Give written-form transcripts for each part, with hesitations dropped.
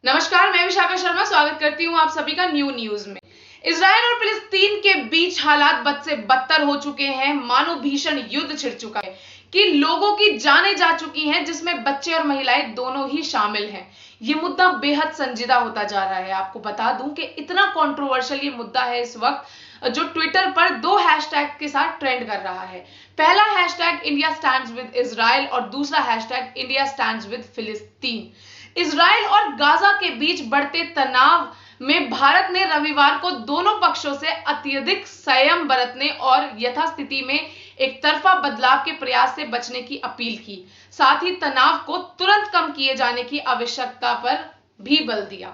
नमस्कार, मैं विशाखा शर्मा स्वागत करती हूं आप सभी का न्यूज में। इजराइल और फिलिस्तीन के बीच हालात बद से बदतर हो चुके हैं। मानो भीषण युद्ध छिड़ चुका है कि लोगों की जानें जा चुकी हैं, जिसमें बच्चे और महिलाएं दोनों ही शामिल हैं। ये मुद्दा बेहद संजीदा होता जा रहा है। आपको बता दूं कि इतना कंट्रोवर्शियल ये मुद्दा है इस वक्त, जो ट्विटर पर दो हैशटैग के साथ ट्रेंड कर रहा है। पहला hashtag India stands with Israel और दूसरा हैशटैग इंडिया स्टैंड्स विद फिलिस्तीन। इजराइल और गाजा के बीच बढ़ते तनाव में भारत ने रविवार को दोनों पक्षों से अत्यधिक संयम बरतने और यथास्थिति में एक तरफा बदलाव के प्रयास से बचने की अपील की। साथ ही तनाव को तुरंत कम किए जाने की आवश्यकता पर भी बल दिया।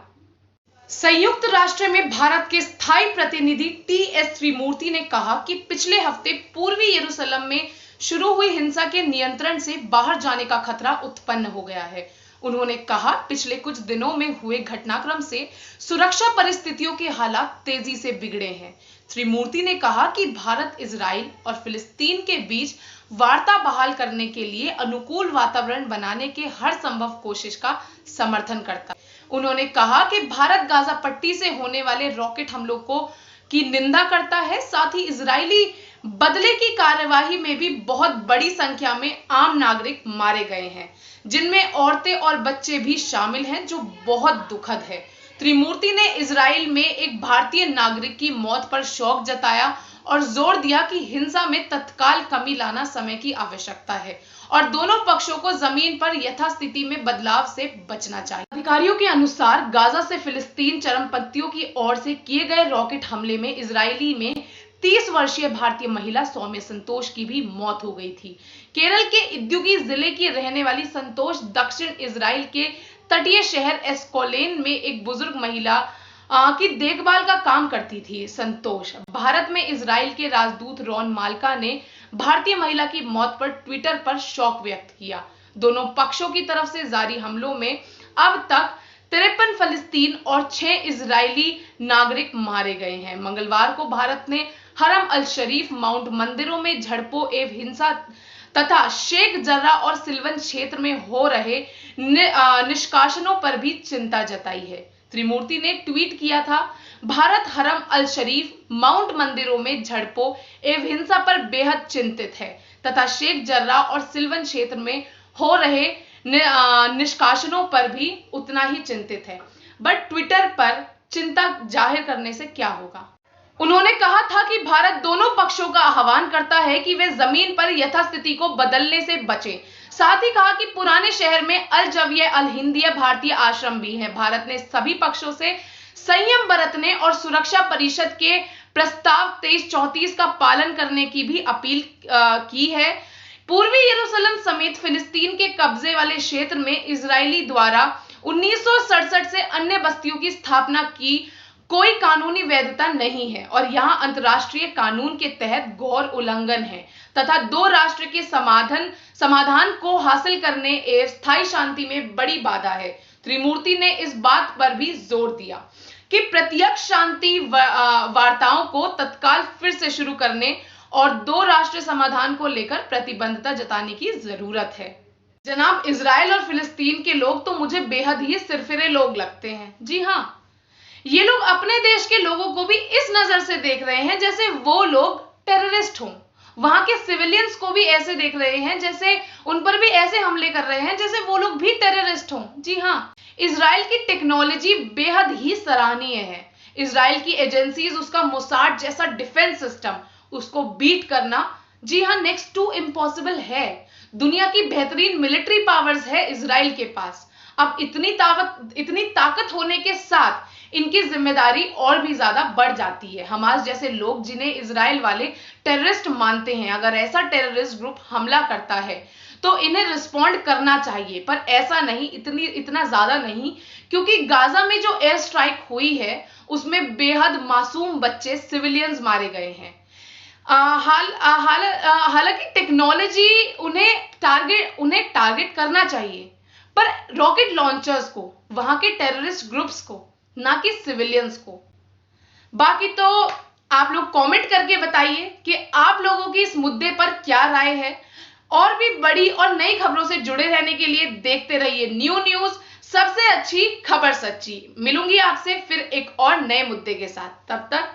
संयुक्त राष्ट्र में भारत के स्थायी प्रतिनिधि टी.एस. त्रिमूर्ति ने कहा कि पिछले हफ्ते पूर्वी यरूशलेम में शुरू हुई हिंसा के नियंत्रण से बाहर जाने का खतरा उत्पन्न हो गया है। उन्होंने कहा, पिछले कुछ दिनों में हुए घटनाक्रम से सुरक्षा परिस्थितियों के हालात तेजी से बिगड़े हैं। त्रिमूर्ति ने कहा कि भारत इजराइल और फिलिस्तीन के बीच वार्ता बहाल करने के लिए अनुकूल वातावरण बनाने के हर संभव कोशिश का समर्थन करता है। उन्होंने कहा कि भारत गाजा पट्टी से होने वाले रॉकेट हमलों की निंदा करता है। साथ ही इजरायली बदले की कार्यवाही में भी बहुत बड़ी संख्या में आम नागरिक मारे गए हैं, जिनमें औरतें और बच्चे भी शामिल हैं, जो बहुत दुखद है। त्रिमूर्ति ने इजराइल में एक भारतीय नागरिक की मौत पर शोक जताया और जोर दिया कि हिंसा में तत्काल कमी लाना समय की आवश्यकता है और दोनों पक्षों को जमीन पर यथास्थिति में बदलाव से बचना चाहिए। अधिकारियों के अनुसार गाजा से फिलिस्तीन चरमपंथियों की ओर से किए गए रॉकेट हमले में इजरायली में 30 वर्षीय भारतीय महिला सौम्य संतोष की भी मौत हो गई थी। केरल के इदुक्की जिले की रहने वाली संतोष दक्षिण इजराइल के तटीय शहर एस्कोलेन में एक बुजुर्ग महिला की देखभाल का काम करती थी। संतोष भारत में इजराइल के राजदूत रॉन माल्का ने भारतीय महिला की मौत पर ट्विटर पर शोक व्यक्त किया। दोनों पक्षों की तरफ से जारी हमलों में अब तक 53 फलस्तीन और 6 इजरायली नागरिक मारे गए हैं। मंगलवार को भारत ने हरम अल शरीफ, माउंट मंदिरों में झड़पों एवं हिंसा तथा शेख जर्रा और सिल्वन क्षेत्र में हो रहे निष्कासनों पर भी चिंता जताई है। त्रिमूर्ति ने ट्वीट किया था, भारत हरम अल शरीफ, माउंट मंदिरों में झड़पों एवं हिंसा पर बेहद चिंतित है तथा शेख जर्रा और सिल्वन क्षेत्र में हो रहे निष्कासनों पर भी उतना ही चिंतित है। बट ट्विटर पर चिंता जाहिर करने से क्या होगा। उन्होंने कहा था कि भारत दोनों पक्षों का आह्वान करता है कि वे जमीन पर यथास्थिति को बदलने से बचें। साथ ही कहा कि पुराने शहर में अल जविया अल हिंदिया भारतीय आश्रम भी है। भारत ने सभी पक्षों से संयम बरतने और सुरक्षा परिषद के प्रस्ताव 2334 का पालन करने की भी अपील की है। पूर्वी यरूशलेम समेत फिलिस्तीन के कब्जे वाले क्षेत्र में इजरायली द्वारा 1967 से अन्य बस्तियों की स्थापना की कोई कानूनी वैधता नहीं है और यहां अंतर्राष्ट्रीय कानून के तहत घोर उल्लंघन है तथा दो राष्ट्र के समाधान को हासिल करने एवं स्थायी शांति में बड़ी बाधा है। त्रिमूर्ति ने इस बात पर भी जोर दिया कि प्रत्यक्ष शांति वार्ताओं को तत्काल फिर से शुरू करने और दो राष्ट्र समाधान को लेकर प्रतिबद्धता जताने की जरूरत है। जनाब, इजराइल और फिलिस्तीन के लोग तो मुझे बेहद ही सिरफिरे लोग लगते हैं। जी हाँ, ये लोग अपने देश के लोगों को भी इस नजर से देख रहे हैं जैसे वो लोग टेररिस्ट हों। वहां के सिविलियंस को भी ऐसे देख रहे हैं जैसे उन पर भी ऐसे हमले कर रहे हैं जैसे वो लोग भी टेररिस्ट हों। जी हाँ, इजराइल की टेक्नोलॉजी बेहद ही सराहनीय है। इजराइल की एजेंसीज, उसका मोसाद जैसा डिफेंस सिस्टम, उसको बीट करना जी हाँ नेक्स्ट टू इम्पॉसिबल है। दुनिया की बेहतरीन मिलिट्री पावर्स है इजराइल के पास। अब इतनी ताकत होने के साथ इनकी जिम्मेदारी और भी ज्यादा बढ़ जाती है। हमास जैसे लोग जिन्हें इजराइल वाले टेररिस्ट मानते हैं, अगर ऐसा टेररिस्ट ग्रुप हमला करता है तो इन्हें रिस्पॉन्ड करना चाहिए, पर ऐसा नहीं, इतना ज्यादा नहीं, क्योंकि गाजा में जो एयर स्ट्राइक हुई है उसमें बेहद मासूम बच्चे, सिविलियंस मारे गए हैं। हालांकि टेक्नोलॉजी उन्हें टारगेट करना चाहिए, पर रॉकेट लॉन्चर्स को, वहां के टेररिस्ट ग्रुप्स को, ना कि सिविलियंस को। बाकी तो आप लोग कमेंट करके बताइए कि आप लोगों की इस मुद्दे पर क्या राय है। और भी बड़ी और नई खबरों से जुड़े रहने के लिए देखते रहिए न्यूज। सबसे अच्छी खबर सच्ची। मिलूंगी आपसे फिर एक और नए मुद्दे के साथ, तब तक